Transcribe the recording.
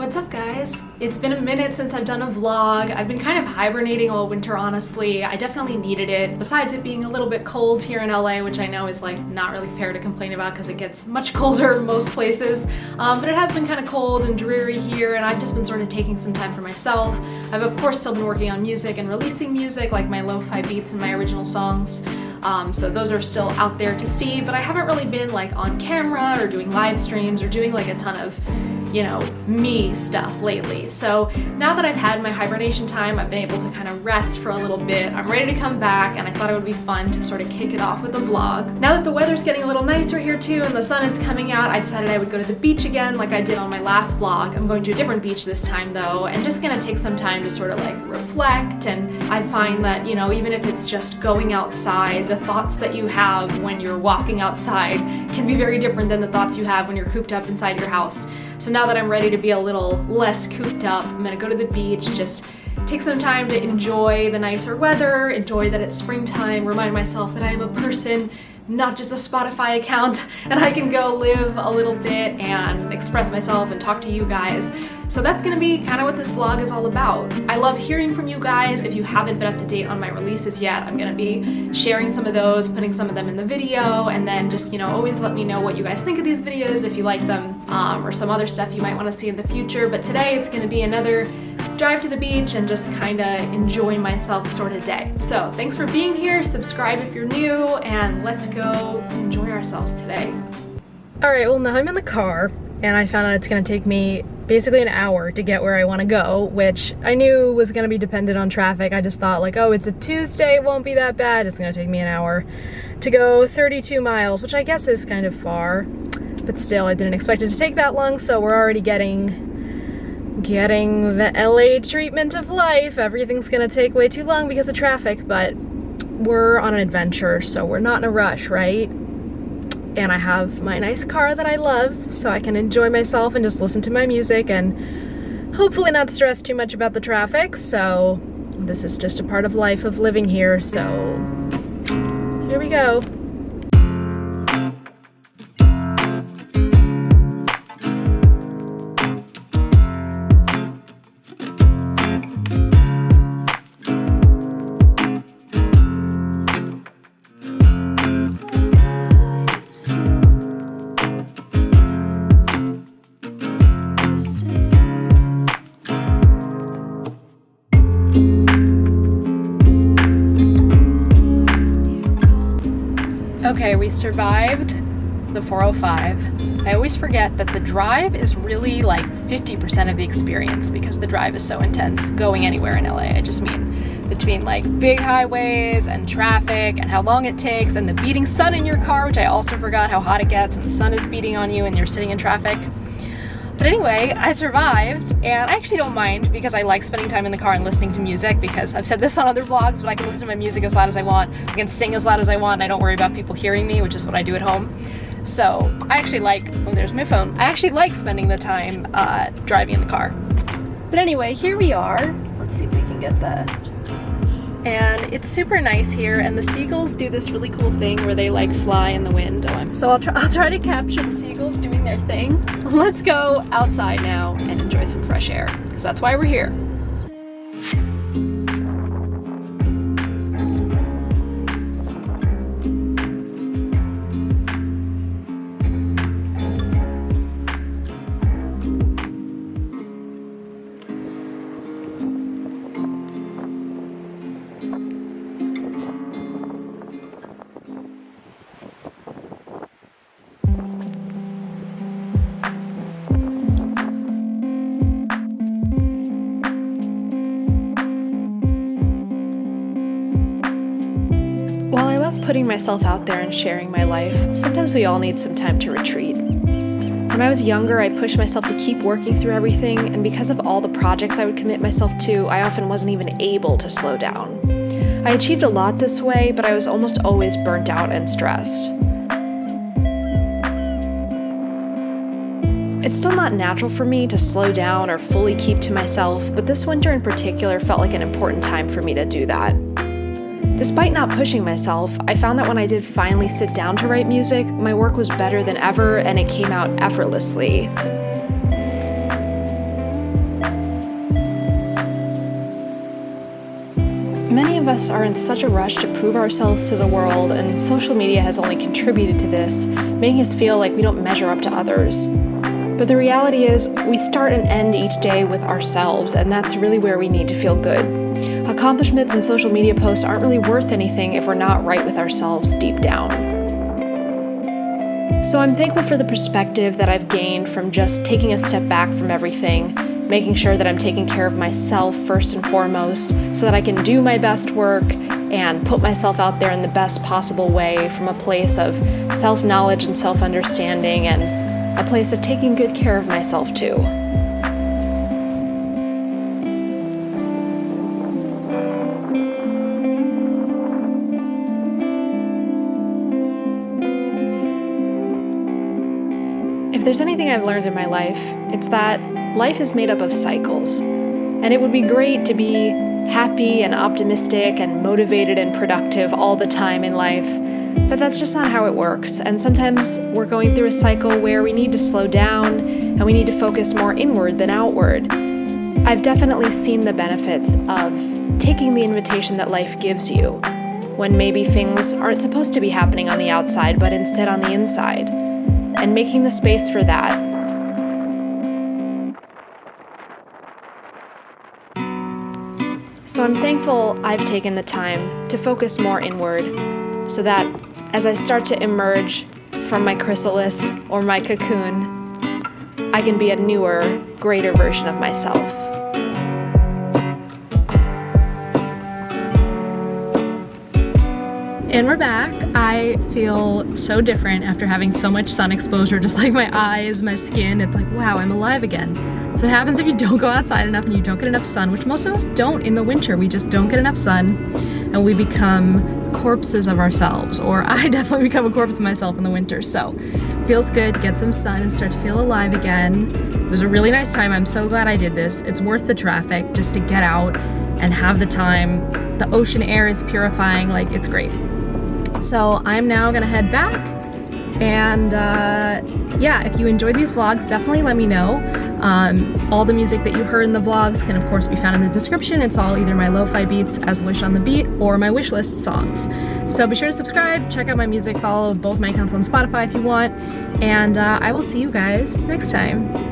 What's up, guys? It's been a minute since I've done a vlog. I've been kind of hibernating all winter, honestly. I definitely needed it. Besides it being a little bit cold here in LA, which I know is like not really fair to complain about because it gets much colder most places. But it has been kind of cold and dreary here, and I've just been sort of taking some time for myself. I've of course still been working on music and releasing music, like my lo-fi beats and my original songs. So those are still out there to see, but I haven't really been like on camera or doing live streams or doing like a ton of, you know, me stuff lately. So now that I've had my hibernation time, I've been able to kind of rest for a little bit. I'm ready to come back, and I thought it would be fun to sort of kick it off with a vlog. Now that the weather's getting a little nicer here too and the sun is coming out, I decided I would go to the beach again like I did on my last vlog. I'm going to a different beach this time though, and just gonna take some time to sort of like reflect. And I find that, you know, even if it's just going outside, the thoughts that you have when you're walking outside can be very different than the thoughts you have when you're cooped up inside your house. So now that I'm ready to be a little less cooped up, I'm gonna go to the beach, just take some time to enjoy the nicer weather, enjoy that it's springtime, remind myself that I am a person, not just a Spotify account, and I can go live a little bit and express myself and talk to you guys. So that's gonna be kind of what this vlog is all about. I love hearing from you guys. If you haven't been up to date on my releases yet, I'm gonna be sharing some of those, putting some of them in the video, and then just, you know, always let me know what you guys think of these videos, if you like them, or some other stuff you might wanna see in the future. But today it's gonna be another drive to the beach and just kind of enjoy myself sort of day. So thanks for being here, subscribe if you're new, and let's go enjoy ourselves today. All right, well now I'm in the car and I found out it's gonna take me basically an hour to get where I wanna go, which I knew was gonna be dependent on traffic. I just thought like, oh, it's a Tuesday, it won't be that bad. It's gonna take me an hour to go 32 miles, which I guess is kind of far, but still I didn't expect it to take that long. So we're already getting the LA treatment of life. Everything's gonna take way too long because of traffic, but we're on an adventure, so we're not in a rush, right? And I have my nice car that I love, so I can enjoy myself and just listen to my music and hopefully not stress too much about the traffic. So this is just a part of life of living here, so here we go. Okay, we survived the 405. I always forget that the drive is really like 50% of the experience because the drive is so intense going anywhere in LA. I just mean between like big highways and traffic and how long it takes and the beating sun in your car, which I also forgot how hot it gets when the sun is beating on you and you're sitting in traffic. But anyway, I survived, and I actually don't mind because I like spending time in the car and listening to music, because I've said this on other vlogs, but I can listen to my music as loud as I want, I can sing as loud as I want, and I don't worry about people hearing me, which is what I do at home. So I actually like, oh, there's my phone. I actually like spending the time driving in the car. But anyway, here we are. Let's see if we can get the... And it's super nice here, and the seagulls do this really cool thing where they like fly in the wind. So I'll try to capture the seagulls doing their thing. Let's go outside now and enjoy some fresh air, because that's why we're here. While I love putting myself out there and sharing my life, sometimes we all need some time to retreat. When I was younger, I pushed myself to keep working through everything, and because of all the projects I would commit myself to, I often wasn't even able to slow down. I achieved a lot this way, but I was almost always burnt out and stressed. It's still not natural for me to slow down or fully keep to myself, but this winter in particular felt like an important time for me to do that. Despite not pushing myself, I found that when I did finally sit down to write music, my work was better than ever and it came out effortlessly. Many of us are in such a rush to prove ourselves to the world, and social media has only contributed to this, making us feel like we don't measure up to others. But the reality is, we start and end each day with ourselves, and that's really where we need to feel good. Accomplishments and social media posts aren't really worth anything if we're not right with ourselves deep down. So I'm thankful for the perspective that I've gained from just taking a step back from everything, making sure that I'm taking care of myself first and foremost, so that I can do my best work and put myself out there in the best possible way from a place of self-knowledge and self-understanding, and a place of taking good care of myself too. If there's anything I've learned in my life, it's that life is made up of cycles. And it would be great to be happy and optimistic and motivated and productive all the time in life, but that's just not how it works. And sometimes we're going through a cycle where we need to slow down and we need to focus more inward than outward. I've definitely seen the benefits of taking the invitation that life gives you, when maybe things aren't supposed to be happening on the outside, but instead on the inside, and making the space for that. So I'm thankful I've taken the time to focus more inward, so that as I start to emerge from my chrysalis or my cocoon, I can be a newer, greater version of myself. And we're back. I feel so different after having so much sun exposure, just like my eyes, my skin. It's like, wow, I'm alive again. So it happens if you don't go outside enough and you don't get enough sun, which most of us don't in the winter. We just don't get enough sun and we become corpses of ourselves, or I definitely become a corpse of myself in the winter. So feels good to get some sun and start to feel alive again. It was a really nice time. I'm so glad I did this. It's worth the traffic just to get out and have the time. The ocean air is purifying, like it's great. So I'm now gonna head back, and yeah, if you enjoyed these vlogs, definitely let me know. All the music that you heard in the vlogs can of course be found in the description. It's all either my lo-fi beats as Wish on the Beat or my Wishlyst songs. So be sure to subscribe, check out my music, follow both my accounts on Spotify if you want, and I will see you guys next time.